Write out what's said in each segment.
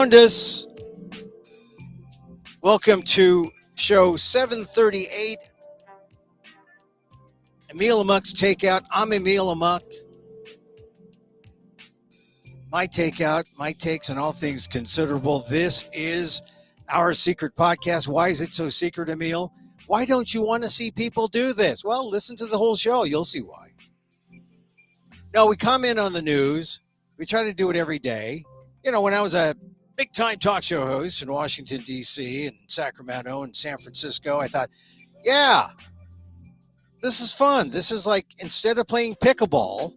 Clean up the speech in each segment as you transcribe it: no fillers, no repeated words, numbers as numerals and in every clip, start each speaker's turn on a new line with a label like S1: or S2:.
S1: Found us. Welcome to show 738. Emil Amok's Takeout. I'm Emil Amok. My Takeout, my takes on all things considerable. This is our secret podcast. Why is it so secret, Emil? Why don't you want to see people do this? Well, listen to the whole show. You'll see why. No, we comment on the news. We try to do it every day. You know, when I was a big-time talk show host in Washington, D.C. and Sacramento and San Francisco, I thought, yeah, this is fun. This is like, instead of playing pickleball,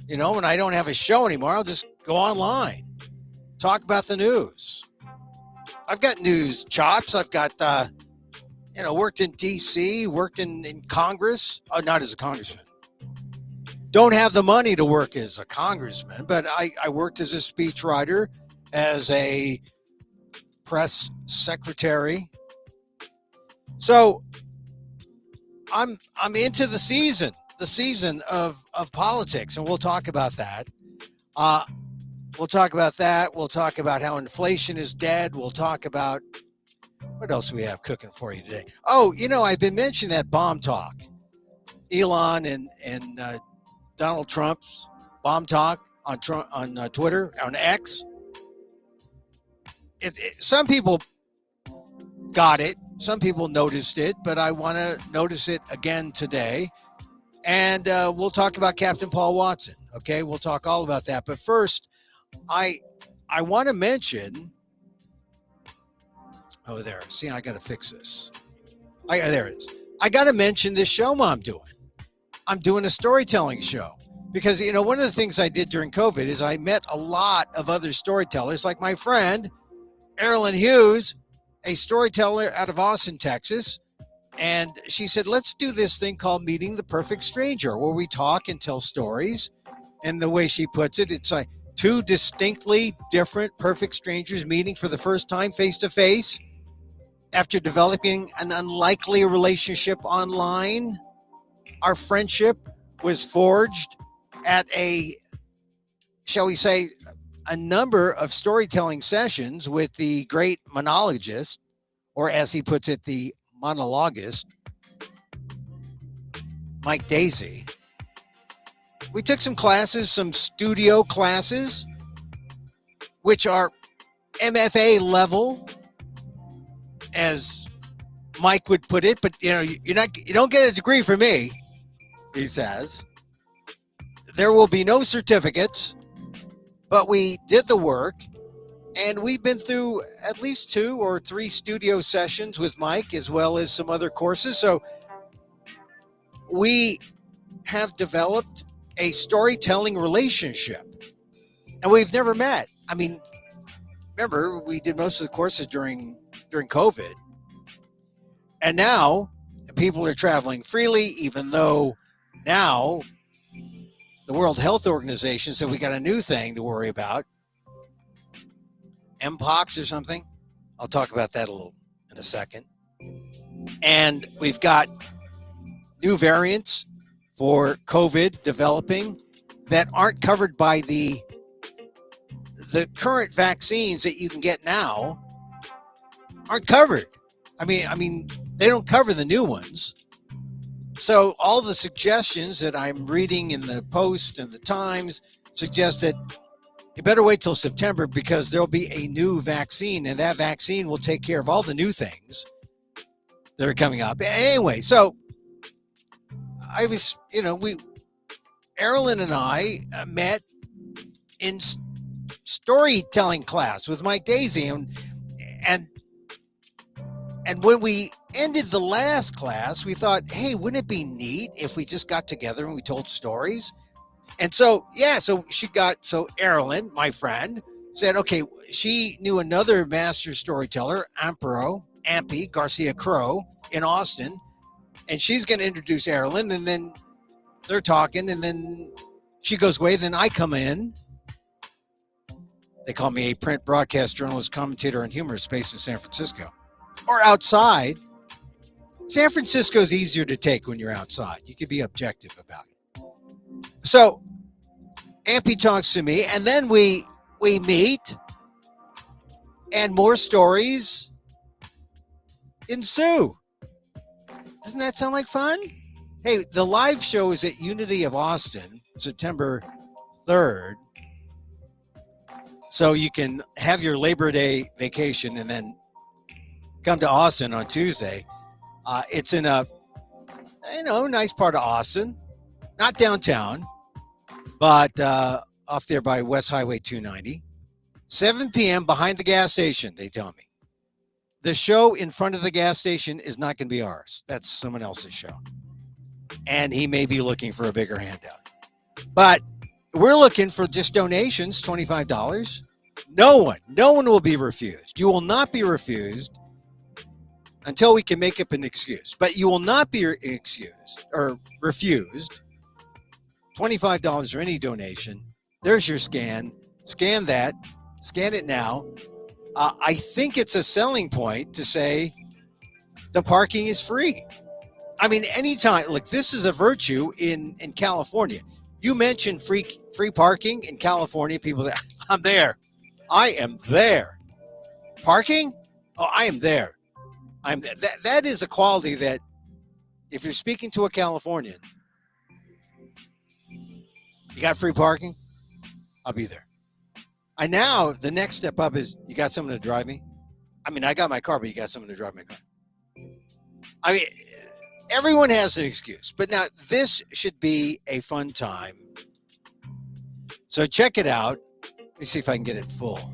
S1: you know, when I don't have a show anymore, I'll just go online, talk about the news. I've got news chops. I've got, worked in D.C., worked in Congress. Oh, not as a congressman. Don't have the money to work as a congressman, but I worked as a speechwriter, as a press secretary. So I'm into the season of politics, and we'll talk about that. We'll talk about that. We'll talk about how inflation is dead. We'll talk about what else do we have cooking for you today. Oh, you know, I've been mentioning that bomb talk, Elon and Donald Trump's bomb talk on Twitter, on X. Some people got it. Some people noticed it, but I want to notice it again today. And we'll talk about Captain Paul Watson. Okay, we'll talk all about that. But first, I want to mention. Oh, there. See, I got to fix this. There it is. I got to mention this show I'm doing. I'm doing a storytelling show because, you know, one of the things I did during COVID is I met a lot of other storytellers, like my friend Erin Hughes, a storyteller out of Austin, Texas. And she said, let's do this thing called Meeting the Perfect Stranger, where we talk and tell stories. And the way she puts it, it's like two distinctly different perfect strangers meeting for the first time face to face after developing an unlikely relationship online. Our friendship was forged at a, shall we say, a number of storytelling sessions with the great monologist, or as he puts it, the monologist, Mike Daisy. We took some classes, some studio classes, which are MFA level, as Mike would put it, but you know, you don't get a degree from me, he says. There will be no certificates, but we did the work, and we've been through at least 2 or 3 studio sessions with Mike, as well as some other courses. So we have developed a storytelling relationship, and we've never met. I mean, remember, we did most of the courses during COVID, and now people are traveling freely, even though now the World Health Organization said we got a new thing to worry about, Mpox or something. I'll talk about that a little in a second. And we've got new variants for COVID developing that aren't covered by the current vaccines that you can get now aren't covered. I mean, they don't cover the new ones. So all the suggestions that I'm reading in the Post and the Times suggest that you better wait till September, because there'll be a new vaccine, and that vaccine will take care of all the new things that are coming up. Anyway, so I was, Erin and I met in storytelling class with Mike Daisy, and when we ended the last class, we thought, hey, wouldn't it be neat if we just got together and we told stories? And so, so Erin, my friend, said, okay, she knew another master storyteller, Ampi Garcia Crow in Austin, and she's going to introduce Erin, and then they're talking, and then she goes away, then I come in. They call me a print broadcast journalist, commentator, and humorist based in San Francisco. Or outside. San Francisco's easier to take when you're outside. You can be objective about it. So Ampy talks to me, and then we meet, And more stories ensue. Doesn't that sound like fun? Hey, the live show is at Unity of Austin, September 3rd. So you can have your Labor Day vacation and then come to Austin on Tuesday. It's in a nice part of Austin, not downtown, but off there by West Highway 290. 7 p.m. behind the gas station, they tell me. The show in front of the gas station is not going to be ours. That's someone else's show. And he may be looking for a bigger handout. But we're looking for just donations, $25. No one will be refused. You will not be refused until we can make up an excuse. But you will not be excused or refused. $25 or any donation. There's your scan. Scan that. Scan it now. I think it's a selling point to say the parking is free. I mean, anytime, look, this is a virtue in California. You mentioned free parking in California, people say, I'm there. I am there. Parking? Oh, I am there. That is a quality that if you're speaking to a Californian, you got free parking? I'll be there. Now the next step up is, you got someone to drive me? I mean, I got my car, but you got someone to drive my car. I mean, everyone has an excuse, but now this should be a fun time. So check it out. Let me see if I can get it full.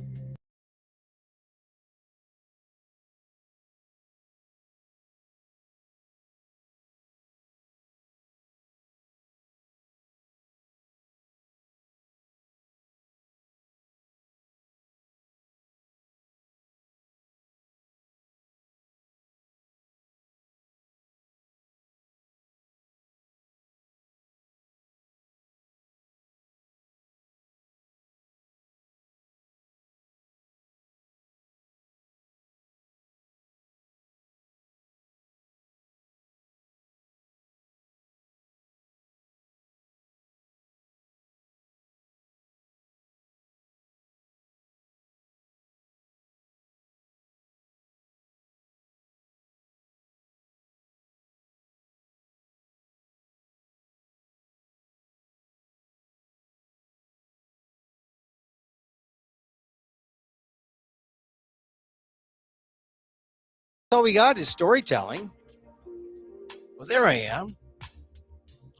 S1: All we got is storytelling. Well, there I am.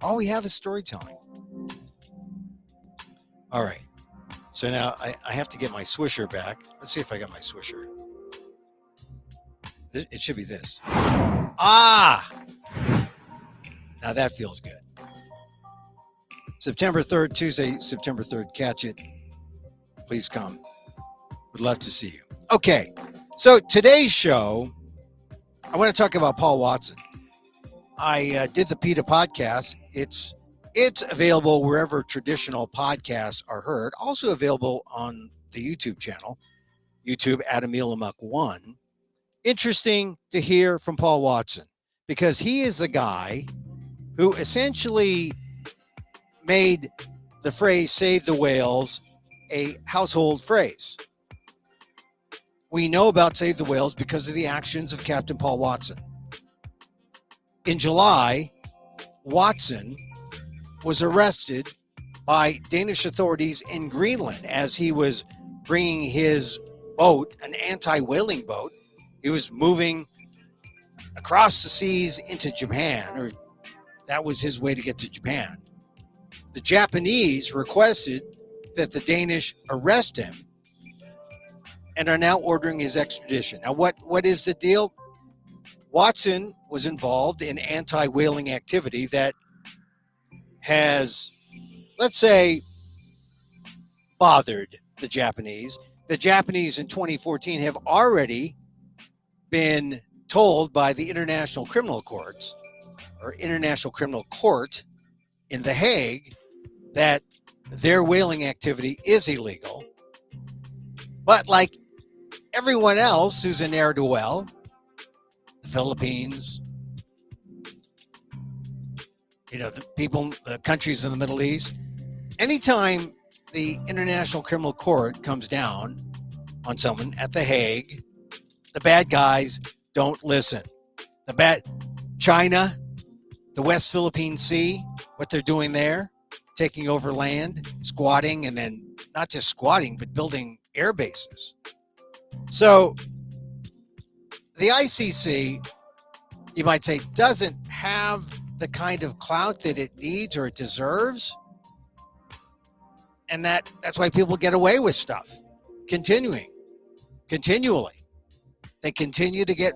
S1: All we have is storytelling. All right. So now I have to get my swisher back. Let's see if I got my swisher. It should be this. Ah! Now that feels good. September 3rd, Tuesday, September 3rd. Catch it. Please come. Would love to see you. Okay. So today's show, I want to talk about Paul Watson. I did the PETA podcast. It's available wherever traditional podcasts are heard. Also available on the YouTube channel, YouTube at Emil Amok 1. Interesting to hear from Paul Watson because he is the guy who essentially made the phrase "save the whales" a household phrase. We know about Save the Whales because of the actions of Captain Paul Watson. In July, Watson was arrested by Danish authorities in Greenland as he was bringing his boat, an anti-whaling boat. He was moving across the seas into Japan, or that was his way to get to Japan. The Japanese requested that the Danish arrest him and are now ordering his extradition. Now, what is the deal? Watson was involved in anti-whaling activity that has, let's say, bothered the Japanese. The Japanese in 2014 have already been told by the International Criminal Courts or International Criminal Court in The Hague that their whaling activity is illegal. But like everyone else who's a ne'er-do-well, the Philippines, the countries in the Middle East, anytime the International Criminal Court comes down on someone at The Hague, the bad guys don't listen. China, the West Philippine Sea, what they're doing there, taking over land, squatting, and then not just squatting, but building air bases. So the ICC, you might say, doesn't have the kind of clout that it needs or it deserves. And that's why people get away with stuff, continually. They continue to get,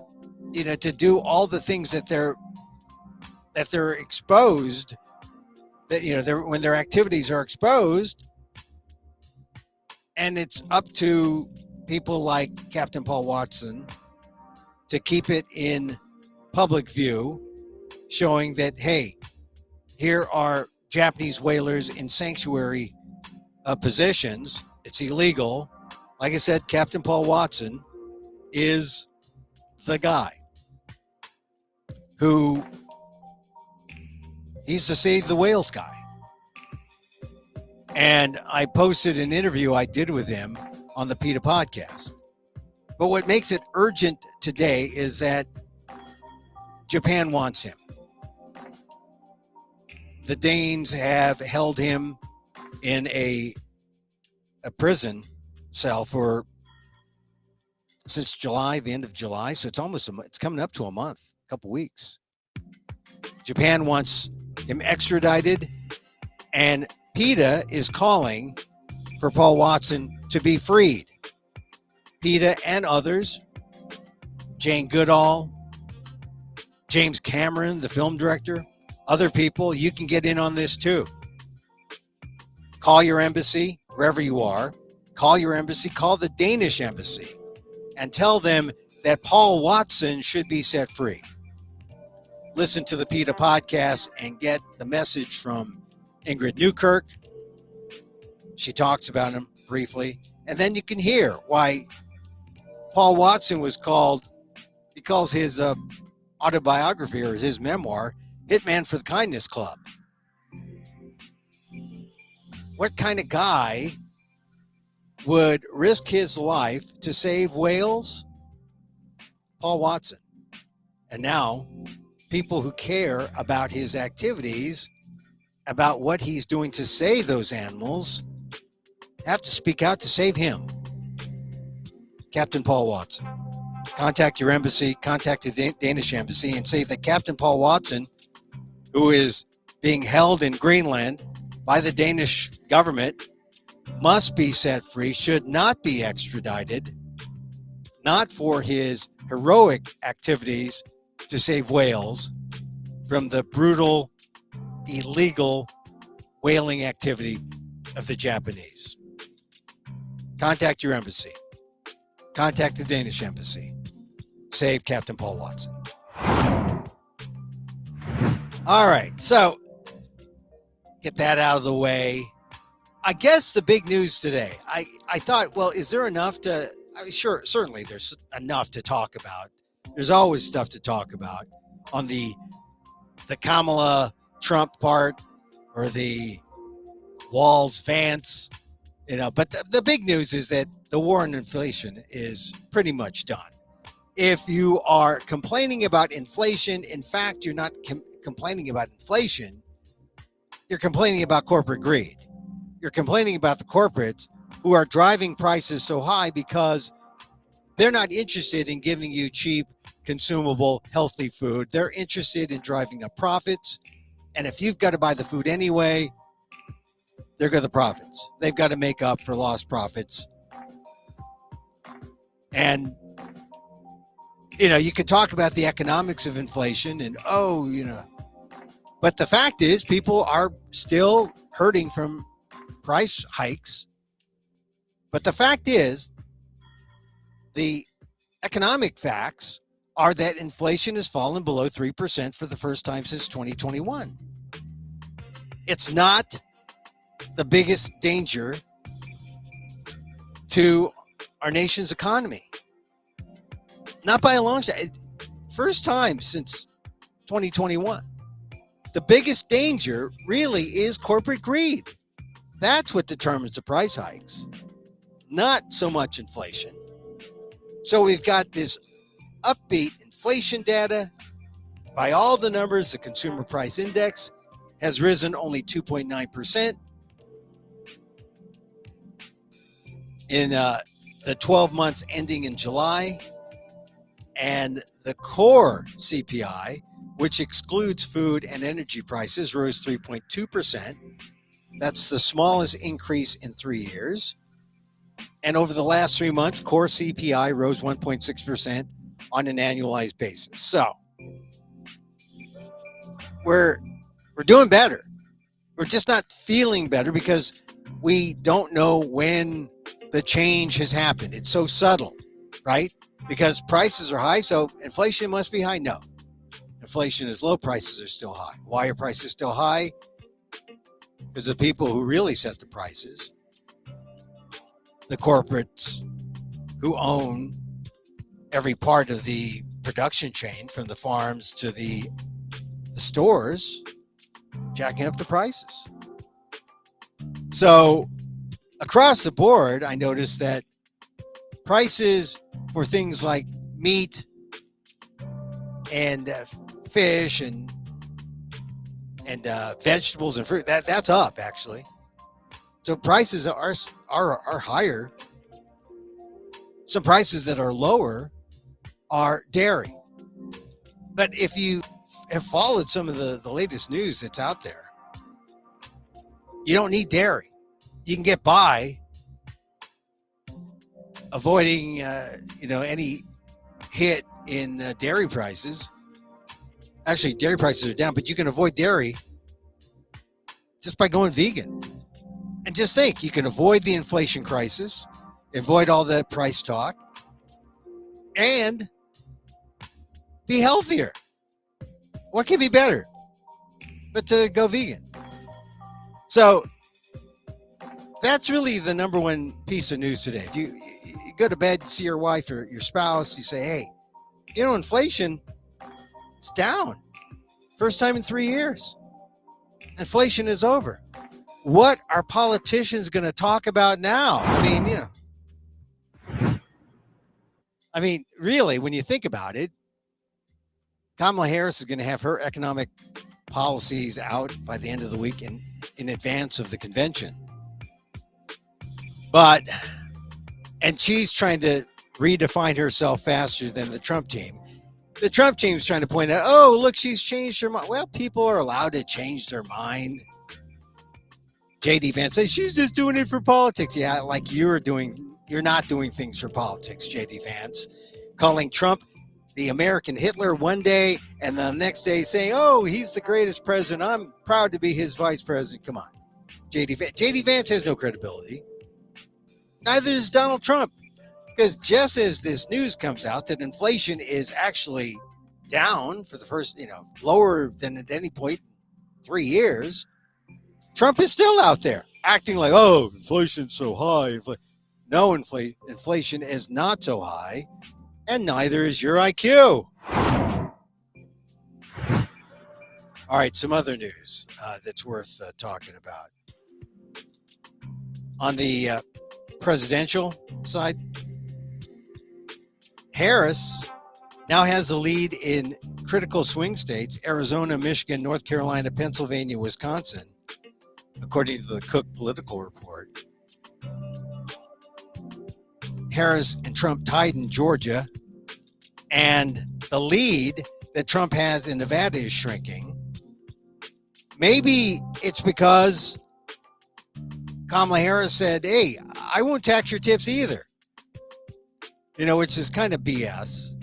S1: to do all the things that they're exposed, that, when their activities are exposed. And it's up to people like Captain Paul Watson to keep it in public view, showing that, hey, here are Japanese whalers in sanctuary positions. It's illegal. Like I said, Captain Paul Watson is the guy who, he's the Save the Whales guy. And I posted an interview I did with him on the PETA podcast. But what makes it urgent today is that Japan wants him. The Danes have held him in a prison cell since July, the end of July. So it's coming up to a month, a couple weeks. Japan wants him extradited, and PETA is calling for Paul Watson to be freed. PETA and others, Jane Goodall, James Cameron, the film director, other people, you can get in on this too. Call your embassy, wherever you are. Call your embassy, call the Danish embassy, and tell them that Paul Watson should be set free. Listen to the PETA podcast and get the message from Ingrid Newkirk. She talks about him briefly. And then you can hear why Paul Watson was called, he calls his autobiography or his memoir, Hitman for the Kindness Club. What kind of guy would risk his life to save whales? Paul Watson. And now people who care about his activities, about what he's doing to save those animals, have to speak out to save him. Captain Paul Watson. Contact your embassy, contact the Danish embassy, and say that Captain Paul Watson, who is being held in Greenland by the Danish government, must be set free, should not be extradited, not for his heroic activities to save whales from the brutal, illegal whaling activity of the Japanese. Contact your embassy. Contact the Danish embassy. Save Captain Paul Watson. All right, so get that out of the way. I guess the big news today, I thought, well, is there enough to, sure, certainly there's enough to talk about. There's always stuff to talk about on the Kamala Trump part or the Walz Vance, but the big news is that the war on inflation is pretty much done. If you are complaining about inflation, in fact, you're not complaining about inflation, you're complaining about corporate greed. You're complaining about the corporates who are driving prices so high because they're not interested in giving you cheap, consumable, healthy food. They're interested in driving up profits. And if you've got to buy the food anyway, they're got the profits. They've got to make up for lost profits. And, you could talk about the economics of inflation and, but the fact is people are still hurting from price hikes. But the fact is, the economic facts are that inflation has fallen below 3% for the first time since 2021. It's not the biggest danger to our nation's economy. Not by a long shot. First time since 2021. The biggest danger really is corporate greed. That's what determines the price hikes. Not so much inflation. So we've got this upbeat inflation data. By all the numbers, the consumer price index has risen only 2.9% in the 12 months ending in July. And the core CPI, which excludes food and energy prices, rose 3.2%. That's the smallest increase in 3 years. And over the last 3 months, core CPI rose 1.6% on an annualized basis. So we're doing better. We're just not feeling better because we don't know when the change has happened. It's so subtle, right? Because prices are high, so inflation must be high. No, inflation is low, prices are still high. Why are prices still high? Because the people who really set the prices, the corporates who own every part of the production chain, from the farms to the stores, jacking up the prices. So across the board, I noticed that prices for things like meat and fish and vegetables and fruit, that's up actually. So prices are higher. Some prices that are lower are dairy. But if you have followed some of the latest news that's out there, you don't need dairy. You can get by avoiding any hit in dairy prices. Actually, dairy prices are down, but you can avoid dairy just by going vegan. And just think, you can avoid the inflation crisis, avoid all the price talk, and be healthier. What could be better but to go vegan? So that's really the number one piece of news today. If you go to bed, see your wife or your spouse, you say, hey, inflation, it's down. First time in 3 years. Inflation is over. What are politicians going to talk about now? Really, when you think about it, Kamala Harris is going to have her economic policies out by the end of the week in advance of the convention. And she's trying to redefine herself faster than the Trump team. The Trump team's trying to point out, oh, look, she's changed her mind. Well, people are allowed to change their mind. J.D. Vance says she's just doing it for politics. Yeah, like you're not doing things for politics, J.D. Vance. Calling Trump the American Hitler one day and the next day saying, oh, he's the greatest president. I'm proud to be his vice president. Come on. J.D. Vance has no credibility. Neither does Donald Trump. Because just as this news comes out that inflation is actually down for the first, lower than at any point in 3 years, Trump is still out there acting like, oh, inflation's so high. No, inflation is not so high, and neither is your IQ. All right, some other news that's worth talking about. On the presidential side, Harris now has the lead in critical swing states, Arizona, Michigan, North Carolina, Pennsylvania, Wisconsin, according to the Cook Political Report. Harris and Trump tied in Georgia, and the lead that Trump has in Nevada is shrinking. Maybe it's because Kamala Harris said, hey, I won't tax your tips either. Which is kind of BS.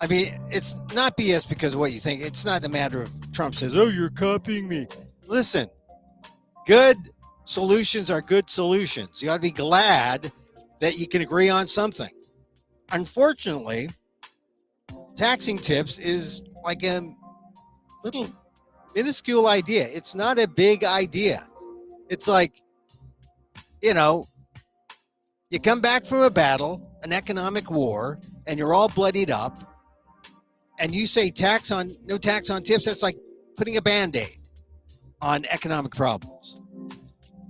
S1: It's not BS because of what you think. It's not a matter of Trump says, oh, you're copying me. Listen, good solutions are good solutions. You ought to be glad that you can agree on something. Unfortunately, taxing tips is like a little minuscule idea. It's not a big idea. It's like, you come back from a battle, an economic war, and you're all bloodied up, and you say no tax on tips. That's like putting a Band-Aid on economic problems.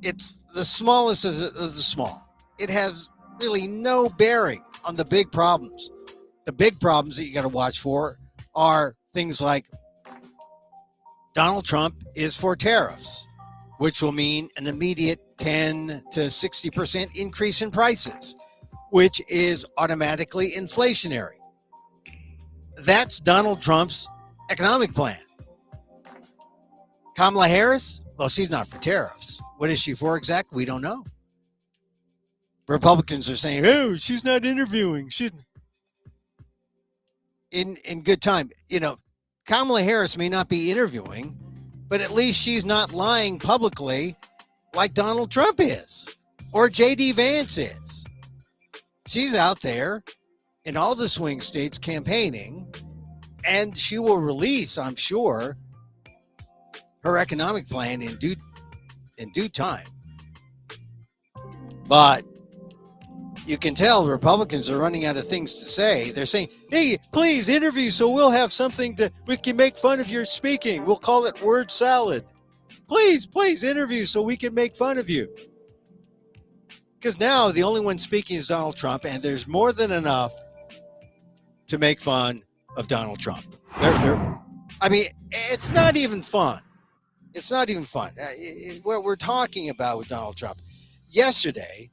S1: It's the smallest of the small. It has really no bearing on the big problems. The big problems that you got to watch for are things like Donald Trump is for tariffs, which will mean an immediate 10 to 60% increase in prices, which is automatically inflationary. That's Donald Trump's economic plan. Kamala Harris, well, she's not for tariffs. What is she for exactly? We don't know. Republicans are saying, oh, she's not interviewing. She's in good time. You know, Kamala Harris may not be interviewing, but at least she's not lying publicly like Donald Trump is or J.D. Vance is. She's out there in all the swing states campaigning, and she will release, I'm sure, her economic plan in due time. But you can tell the Republicans are running out of things to say. They're saying, hey, please interview so we'll have something we can make fun of your speaking. We'll call it word salad. Please interview so we can make fun of you. Because now the only one speaking is Donald Trump, and there's more than enough to make fun of Donald Trump. I mean, it's not even fun. It's not even fun. What we're talking about with Donald Trump. Yesterday,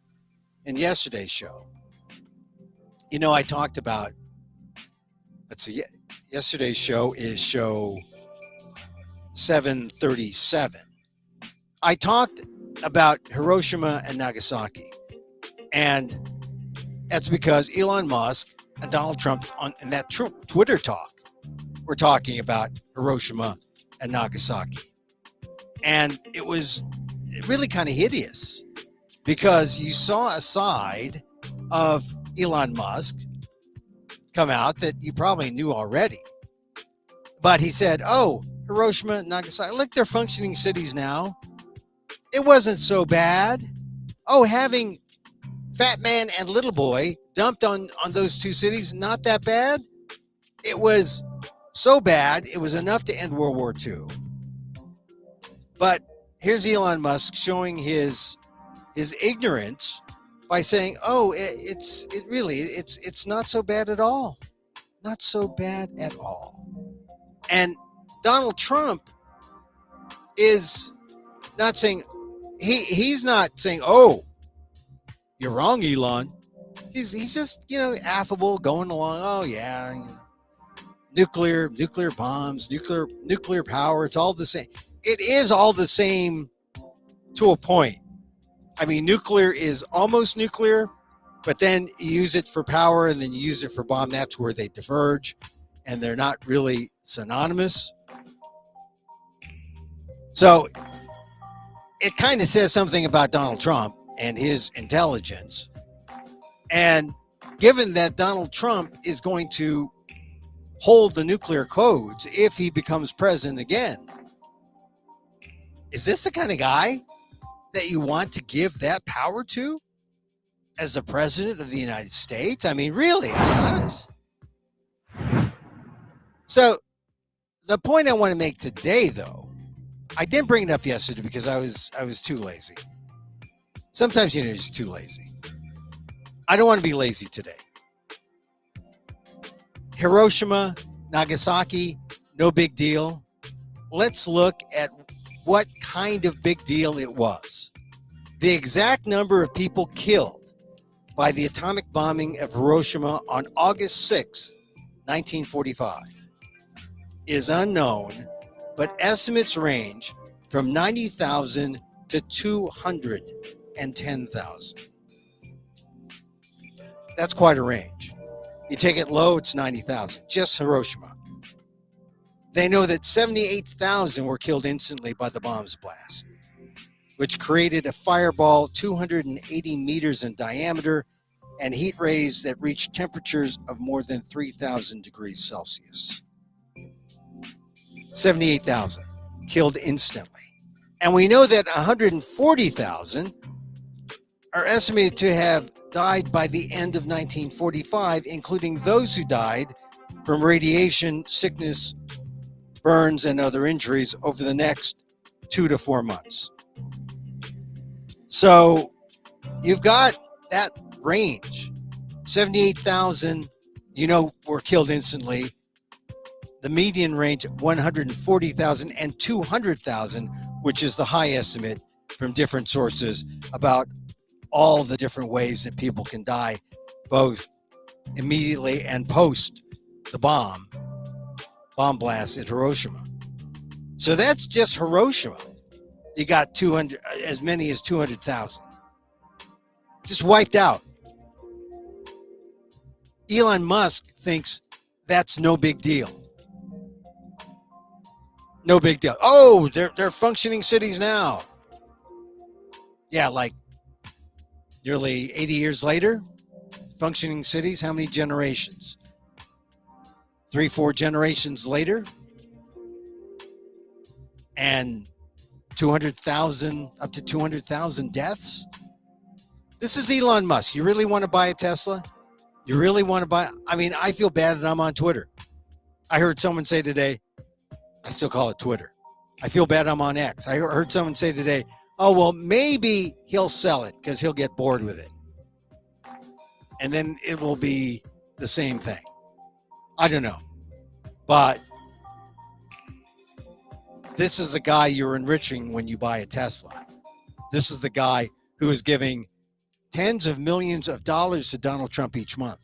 S1: in yesterday's show, you know, I talked about, let's see, yesterday's show is show 737. I talked about Hiroshima and Nagasaki. And that's because Elon Musk and Donald Trump in that Twitter talk were talking about Hiroshima and Nagasaki. And it was really kind of hideous because you saw a side of Elon Musk come out that you probably knew already. But he said, oh, Hiroshima, Nagasaki, look, they're functioning cities now. It wasn't so bad. Oh, having Fat Man and Little Boy dumped on those two cities, not that bad. It was so bad, it was enough to end World War II. But here's Elon Musk showing his ignorance by saying, "Oh, it's not so bad at all, not so bad at all." And Donald Trump is not saying he's not saying, "Oh, you're wrong, Elon." He's just, you know, affable, going along. Oh yeah, nuclear bombs, nuclear power. It's all the same. It is all the same to a point. I mean, nuclear is almost nuclear, but then you use it for power and then you use it for bomb. That's where they diverge, and they're not really synonymous. So it kind of says something about Donald Trump and his intelligence. And given that Donald Trump is going to hold the nuclear codes if he becomes president again, is this the kind of guy that you want to give that power to as the president of the United States? I mean, really, honest. So the point I want to make today, though, I didn't bring it up yesterday because I was too lazy. Sometimes you're just too lazy. I don't want to be lazy today. Hiroshima, Nagasaki, no big deal. Let's look at what kind of big deal it was. The exact number of people killed by the atomic bombing of Hiroshima on August 6, 1945 is unknown, but estimates range from 90,000 to 210,000. That's quite a range. You take it low, it's 90,000, just Hiroshima. They know that 78,000 were killed instantly by the bomb's blast, which created a fireball 280 meters in diameter and heat rays that reached temperatures of more than 3,000 degrees Celsius. 78,000 killed instantly. And we know that 140,000 are estimated to have died by the end of 1945, including those who died from radiation, sickness, burns, and other injuries over the next 2 to 4 months. So you've got that range 78,000, were killed instantly. The median range 140,000 and 200,000, which is the high estimate from different sources about all the different ways that people can die, both immediately and post the bomb blast at Hiroshima. So that's just Hiroshima. You got 200, as many as 200,000. Just wiped out. Elon Musk thinks that's no big deal. No big deal. Oh, they're functioning cities now. Yeah, like nearly 80 years later, functioning cities. How many generations? 3-4 generations later, and 200,000, up to 200,000 deaths. This is Elon Musk. You really want to buy a Tesla? You really want to buy? I mean, I feel bad that I'm on Twitter. I heard someone say today, I still call it Twitter. I feel bad I'm on X. I heard someone say today, oh, well, maybe he'll sell it because he'll get bored with it. And then it will be the same thing. I don't know. But this is the guy you're enriching when you buy a Tesla. This is the guy who is giving tens of millions of dollars to Donald Trump each month.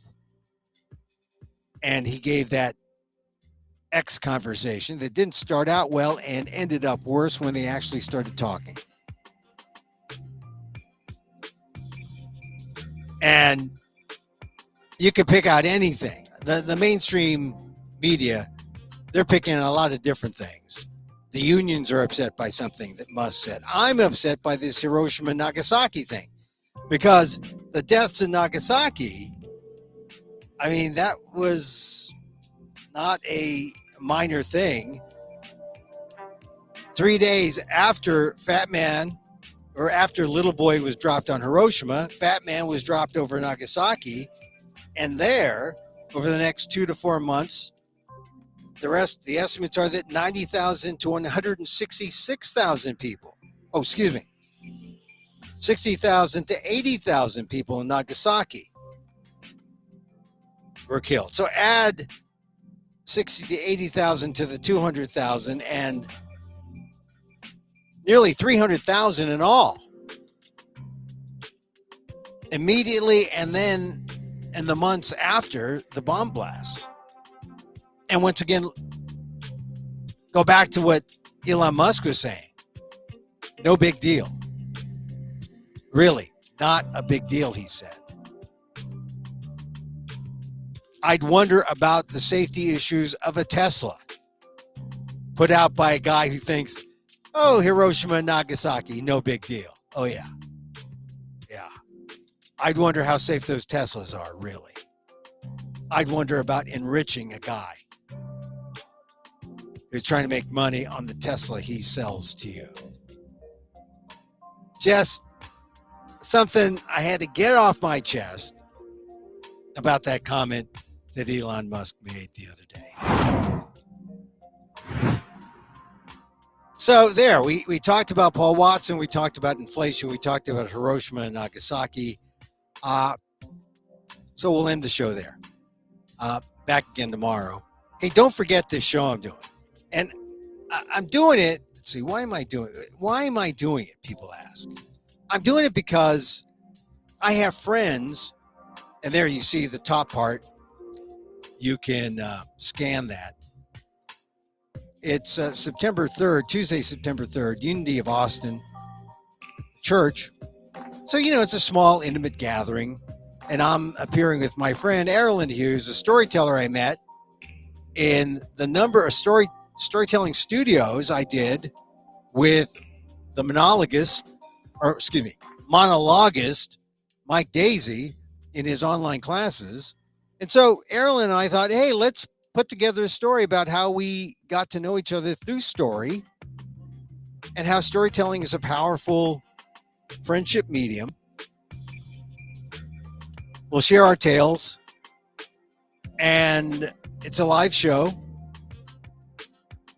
S1: And he gave that X conversation that didn't start out well and ended up worse when they actually started talking. And you could pick out anything. The mainstream media, they're picking a lot of different things. The unions are upset by something that Musk said. I'm upset by this Hiroshima Nagasaki thing because the deaths in Nagasaki, I mean, that was not a minor thing. 3 days after after Little Boy was dropped on Hiroshima, Fat Man was dropped over Nagasaki. And there, over the next 2 to 4 months, the estimates are that 90,000 to 166,000 people. 60,000 to 80,000 people in Nagasaki were killed. So add 60 to 80,000 to the 200,000 and nearly 300,000 in all. Immediately and then in the months after the bomb blast. And once again, go back to what Elon Musk was saying. No big deal. Really, not a big deal, he said. I'd wonder about the safety issues of a Tesla put out by a guy who thinks, oh, Hiroshima and Nagasaki, no big deal. Oh, yeah. Yeah. I'd wonder how safe those Teslas are, really. I'd wonder about enriching a guy who's trying to make money on the Tesla he sells to you. Just something I had to get off my chest about that comment that Elon Musk made the other day. So there, we talked about Paul Watson, we talked about inflation, we talked about Hiroshima and Nagasaki. So we'll end the show there. Back again tomorrow. Hey, don't forget this show I'm doing. And I'm doing it. Let's see, why am I doing it? People ask. I'm doing it because I have friends, and there you see the top part. You can scan that. It's September 3rd, Tuesday, September 3rd, Unity of Austin Church. So, it's a small, intimate gathering. And I'm appearing with my friend, Erilyn Hughes, a storyteller I met in the number of storytelling studios I did with the monologist Mike Daisy in his online classes. And so Erilyn and I thought, hey, let's put together a story about how we got to know each other through story and how storytelling is a powerful friendship medium. We'll share our tales, and it's a live show.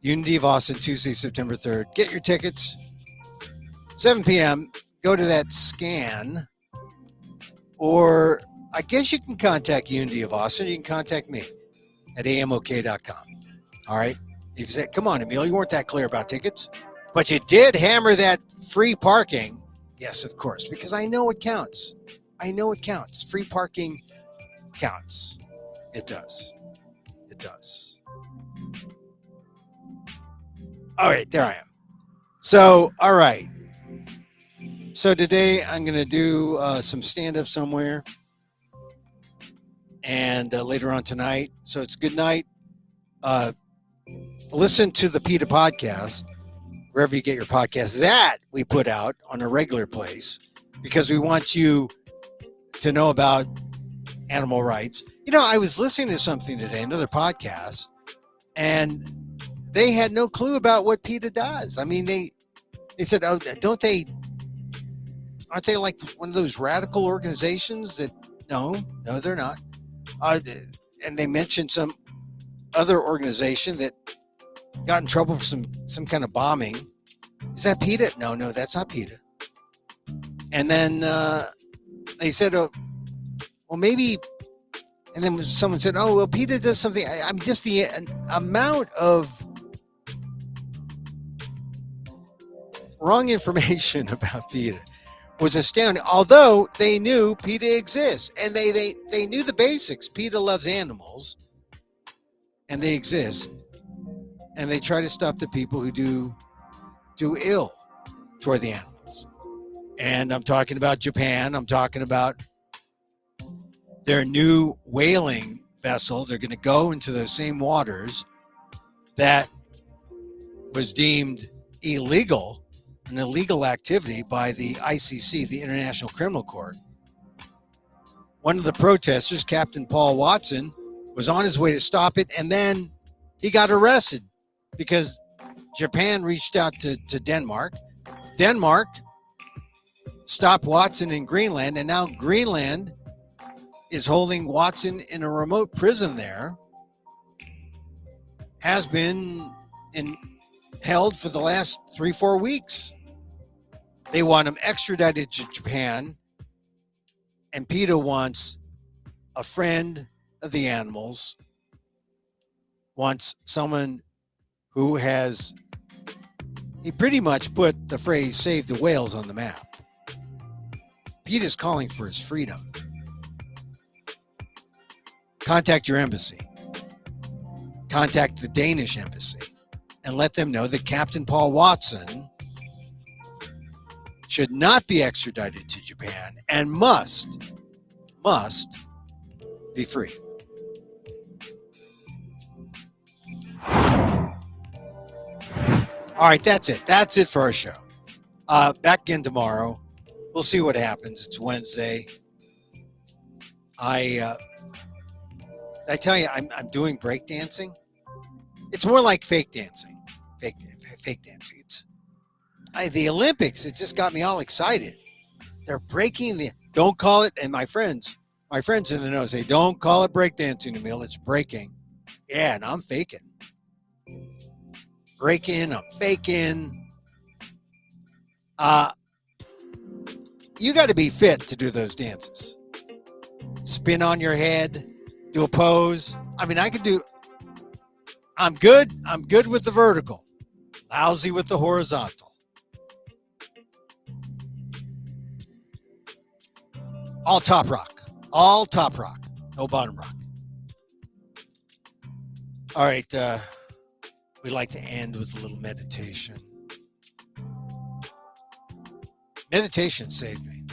S1: Unity of Austin, Tuesday, September 3rd. Get your tickets. 7 p.m. Go to that scan, or I guess you can contact Unity of Austin. You can contact me at amok.com. All right. If you say, come on, Emil, you weren't that clear about tickets, but you did hammer that free parking. Yes, of course, because I know it counts. I know it counts. Free parking counts. It does. It does. All right, there I am. So, all right. So today I'm going to do some stand-up somewhere, and later on tonight. So it's good night. Listen to the PETA podcast, wherever you get your podcasts, that we put out on a regular place, because we want you to know about animal rights. You know, I was listening to something today, another podcast, and they had no clue about what PETA does. I mean, they said, oh, aren't they like one of those radical organizations that, no, they're not. And they mentioned some other organization that got in trouble for some kind of bombing. Is that PETA? No, that's not PETA. And then they said, oh, well, maybe. And then someone said, oh, well, PETA does something. I'm just the amount of wrong information about PETA was astounding. Although they knew PETA exists, and they knew the basics. PETA loves animals, and they exist, and they try to stop the people who do ill toward the animals. And I'm talking about Japan. I'm talking about their new whaling vessel. They're going to go into those same waters that was deemed illegal, an illegal activity by the ICC, the International Criminal Court. One of the protesters, Captain Paul Watson, was on his way to stop it, and then he got arrested because Japan reached out to Denmark. Denmark stopped Watson in Greenland, and now Greenland is holding Watson in a remote prison there, has been held for the last 3-4 weeks. They want him extradited to Japan, and PETA wants a friend of the animals, wants someone who he pretty much put the phrase "save the whales" on the map. PETA's calling for his freedom. Contact your embassy. Contact the Danish embassy and let them know that Captain Paul Watson should not be extradited to Japan and must be free. All right, that's it. That's it for our show. Back again tomorrow. We'll see what happens. It's Wednesday. I tell you, I'm doing breakdancing. It's more like fake dancing. Fake dancing. It's the Olympics. It just got me all excited. They're breaking don't call it. And my friends in the know say, don't call it breakdancing, Emil. It's breaking. Yeah, and I'm faking. Breaking. I'm faking. You got to be fit to do those dances. Spin on your head. Do a pose. I mean, I'm good. I'm good with the vertical. Lousy with the horizontal. All top rock. All top rock. No bottom rock. All right. We like to end with a little meditation. Meditation saved me.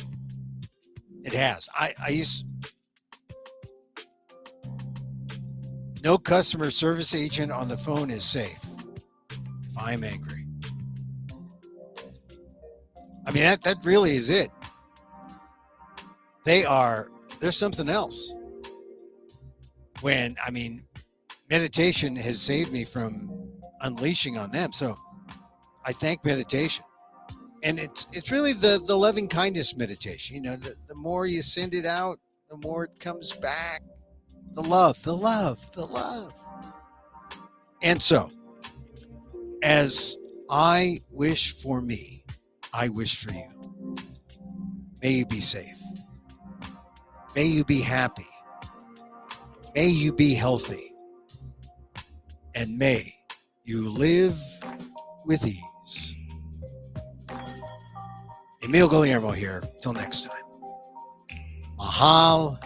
S1: It has. No customer service agent on the phone is safe if I'm angry. I mean, that really is it. There's something else. Meditation has saved me from unleashing on them. So I thank meditation. And it's really the loving kindness meditation. You know, the more you send it out, the more it comes back. The love. And so, as I wish for me, I wish for you. May you be safe. May you be happy. May you be healthy. And may you live with ease. Emil Guillermo here. Till next time. Mahal